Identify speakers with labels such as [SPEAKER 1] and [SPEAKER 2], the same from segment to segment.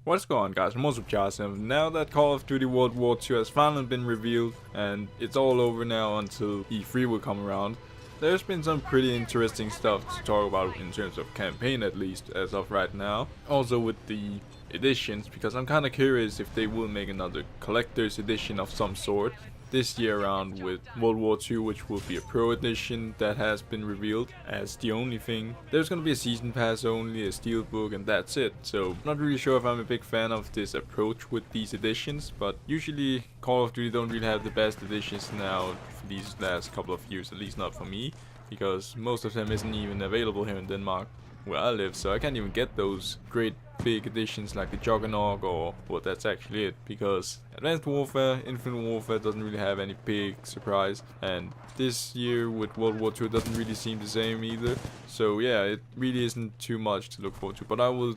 [SPEAKER 1] What's going on, guys? I'm supcharls, and now that Call of Duty World War 2 has finally been revealed and it's all over now until E3 will come around, there's been some pretty interesting stuff to talk about in terms of campaign, at least as of right now. Also with the editions, because I'm kind of curious if they will make another collector's edition of some sort this year around with World War 2, which will be a pro edition that has been revealed as the only thing. There's gonna be a season pass only, a steelbook, and that's it. So I'm not really sure if I'm a big fan of this approach with these editions, but usually Call of Duty don't really have the best editions now for these last couple of years, at least not for me, because most of them isn't even available here in Denmark where I live, so I can't even get those great big editions like the Juggernaut, or well, that's actually it, because Advanced Warfare, Infinite Warfare doesn't really have any big surprise, and this year with World War 2 it doesn't really seem the same either. So yeah, it really isn't too much to look forward to, but I will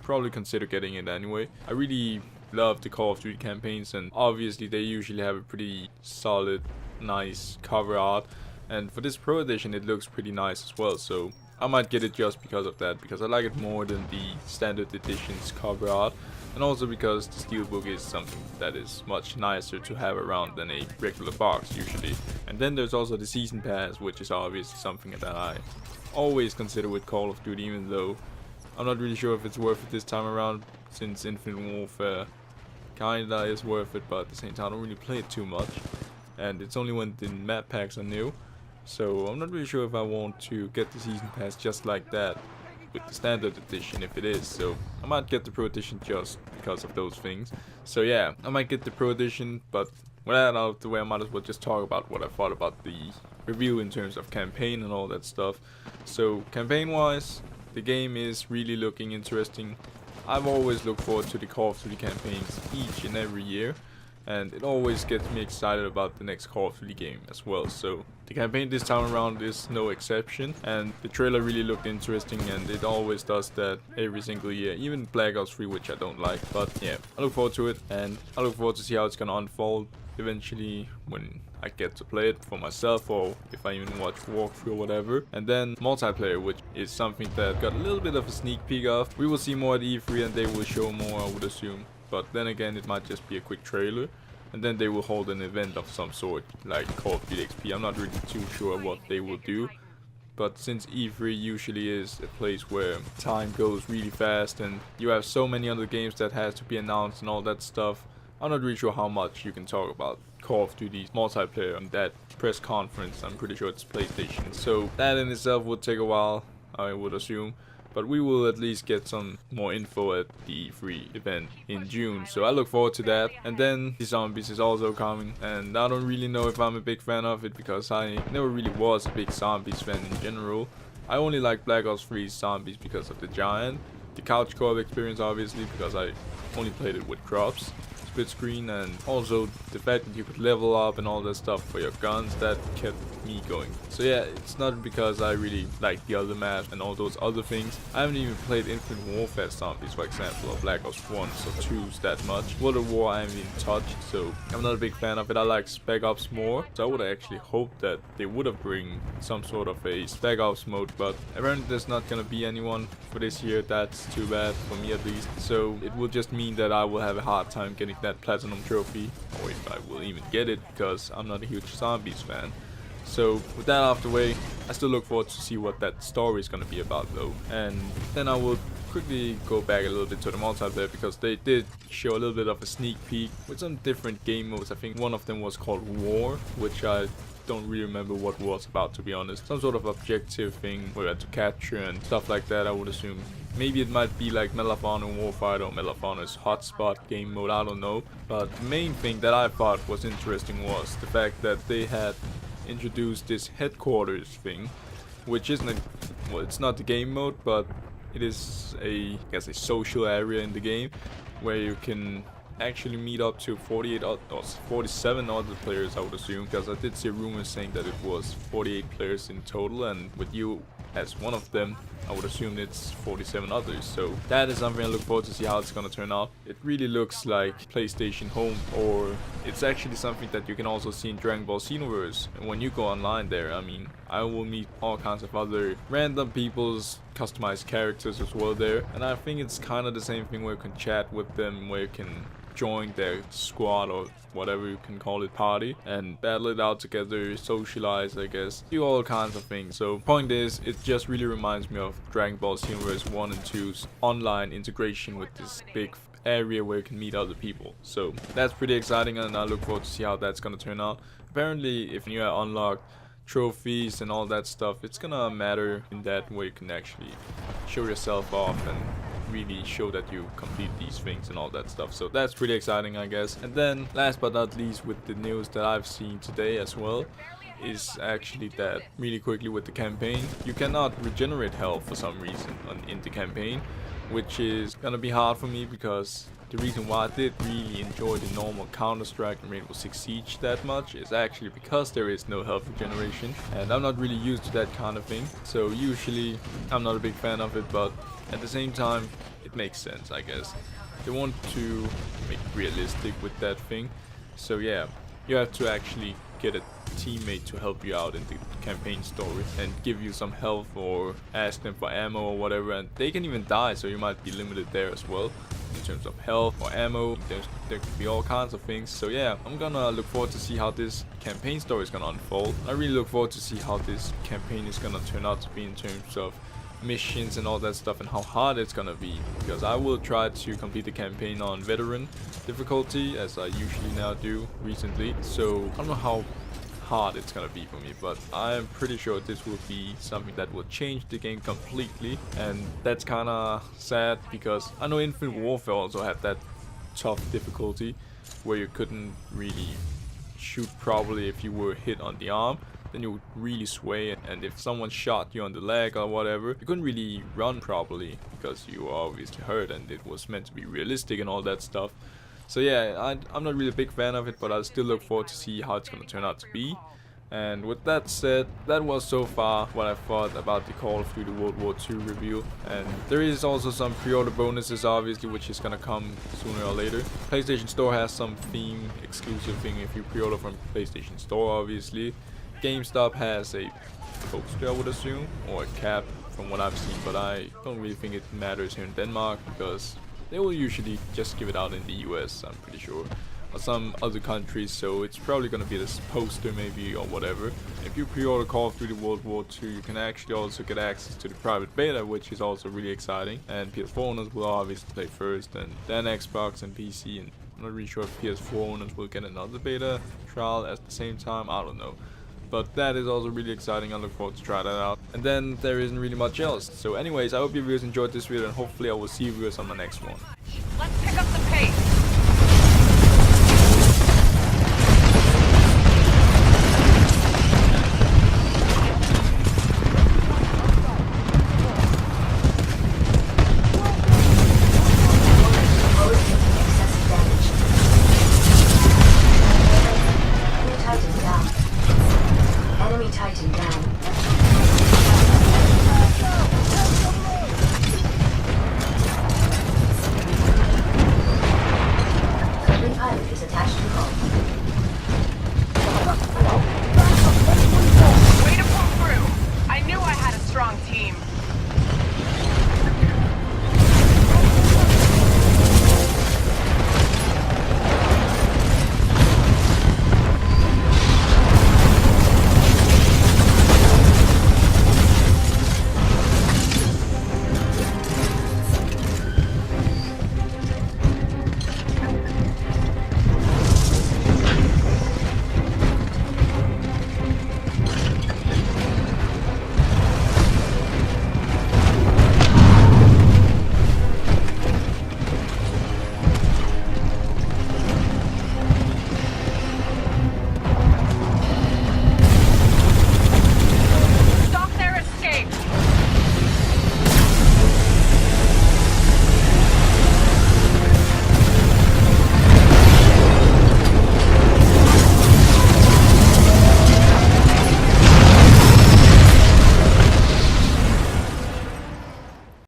[SPEAKER 1] probably consider getting it anyway. I really love the Call of Duty campaigns, and obviously they usually have a pretty solid, nice cover art, and for this Pro Edition it looks pretty nice as well, so I might get it just because of that, because I like it more than the standard edition's cover art, and also because the steelbook is something that is much nicer to have around than a regular box usually. And then there's also the season pass, which is obviously something that I always consider with Call of Duty, even though I'm not really sure if it's worth it this time around, since Infinite Warfare kinda is worth it, but at the same time I don't really play it too much, and it's only when the map packs are new. So I'm not really sure if I want to get the season pass just like that with the standard edition if it is. So I might get the pro edition just because of those things. So yeah, I might get the pro edition, but with that out of the way, I might as well just talk about what I thought about the review in terms of campaign and all that stuff. So campaign wise, the game is really looking interesting. I've always looked forward to the Call of Duty campaigns each and every year, and it always gets me excited about the next Call of Duty game as well. So the campaign this time around is no exception, and the trailer really looked interesting, and it always does that every single year, even Black Ops 3, which I don't like. But yeah, I look forward to it, and I look forward to see how it's gonna unfold eventually when I get to play it for myself, or if I even watch walkthrough or whatever. And then multiplayer, which is something that got a little bit of a sneak peek of. We will see more at E3 and they will show more, I would assume. But then again, it might just be a quick trailer, and then they will hold an event of some sort like Call of Duty XP. I'm not really too sure what they will do, but since E3 usually is a place where time goes really fast and you have so many other games that has to be announced and all that stuff, I'm not really sure how much you can talk about Call of Duty's multiplayer on that press conference. I'm pretty sure it's PlayStation, so that in itself would take a while, I would assume. But we will at least get some more info at the E3 event in June, so I look forward to that. And then the zombies is also coming, and I don't really know if I'm a big fan of it, because I never really was a big zombies fan in general. I only like Black Ops 3's zombies because of the giant, the couch co-op experience obviously, because I only played it with crops, split screen, and also the fact that you could level up and all that stuff for your guns, that kept me going. So yeah, it's not because I really like the other maps and all those other things. I haven't even played Infinite Warfare zombies, for example, or Black Ops 1s or 2s that much. World of War I haven't even touched, so I'm not a big fan of it. I like Spec Ops more, so I would actually hope that they would have bring some sort of a Spec Ops mode, but apparently there's not gonna be anyone for this year. That's too bad, for me at least. So it will just mean that I will have a hard time getting that platinum trophy, or if I will even get it, because I'm not a huge zombies fan. So with that out of the way, I still look forward to see what that story is going to be about though. And then I will quickly go back a little bit to the multiplayer, because they did show a little bit of a sneak peek with some different game modes. I think one of them was called War, which I don't really remember what was about, to be honest. Some sort of objective thing where you had to capture and stuff like that, I would assume. Maybe it might be like Medal of Honor Warfighter or Medal of Honor's hotspot game mode, I don't know. But the main thing that I thought was interesting was the fact that they had introduced this headquarters thing, which isn't well, it's not the game mode, but it is I guess a social area in the game where you can actually meet up to 48 or 47 other players, I would assume, because I did see rumors saying that it was 48 players in total, and with you as one of them, I would assume it's 47 others. So that is something I look forward to see how it's gonna turn out. It really looks like PlayStation Home, or it's actually something that you can also see in Dragon Ball Xenoverse. And when you go online there, I mean, I will meet all kinds of other random people's customized characters as well there. And I think it's kind of the same thing where you can chat with them, where you can join their squad or whatever you can call it, party, and battle it out together, socialize, I guess, do all kinds of things. So point is, it just really reminds me of Dragon Ball Xenoverse 1 and 2's online integration with this big area where you can meet other people. So that's pretty exciting, and I look forward to see how that's gonna turn out. Apparently, if you unlock trophies and all that stuff, it's gonna matter in that way you can actually show yourself off and really show that you complete these things and all that stuff. So that's pretty exciting, I guess. And then last but not least, with the news that I've seen today as well, is actually that really quickly with the campaign, you cannot regenerate health for some reason in the campaign, which is gonna be hard for me, because the reason why I did really enjoy the normal Counter-Strike and Rainbow Six Siege that much is actually because there is no health regeneration, and I'm not really used to that kind of thing. So usually I'm not a big fan of it, but at the same time it makes sense, I guess. They want to make it realistic with that thing. So yeah, you have to actually get a teammate to help you out in the campaign story and give you some health, or ask them for ammo or whatever, and they can even die, so you might be limited there as well in terms of health or ammo. There could be all kinds of things. So yeah, I'm gonna look forward to see how this campaign story is gonna unfold. I really look forward to see how this campaign is gonna turn out to be in terms of missions and all that stuff, and how hard it's gonna be, because I will try to complete the campaign on veteran difficulty, as I usually now do recently. So I don't know how hard it's gonna be for me, but I'm pretty sure this will be something that will change the game completely, and that's kind of sad, because I know Infinite Warfare also had that tough difficulty where you couldn't really shoot properly if you were hit on the arm. Then you would really sway, and if someone shot you on the leg or whatever, you couldn't really run properly because you were obviously hurt, and it was meant to be realistic and all that stuff. So yeah, I'm not really a big fan of it, but I still look forward to see how it's gonna turn out to be. And with that said, that was so far what I thought about the Call of Duty World War II review. And there is also some pre-order bonuses, obviously, which is gonna come sooner or later. PlayStation Store has some theme exclusive thing if you pre-order from PlayStation Store, obviously. GameStop has a poster, I would assume, or a cap from what I've seen, but I don't really think it matters here in Denmark, because they will usually just give it out in the US, I'm pretty sure, or some other countries, so it's probably gonna be this poster maybe or whatever. If you pre-order Call of Duty World War II, you can actually also get access to the private beta, which is also really exciting, and PS4 owners will obviously play first, and then Xbox and PC, and I'm not really sure if PS4 owners will get another beta trial at the same time, I don't know. But that is also really exciting. I look forward to try that out. And then there isn't really much else. So anyways, I hope you viewers enjoyed this video, and hopefully I will see you viewers on the next one.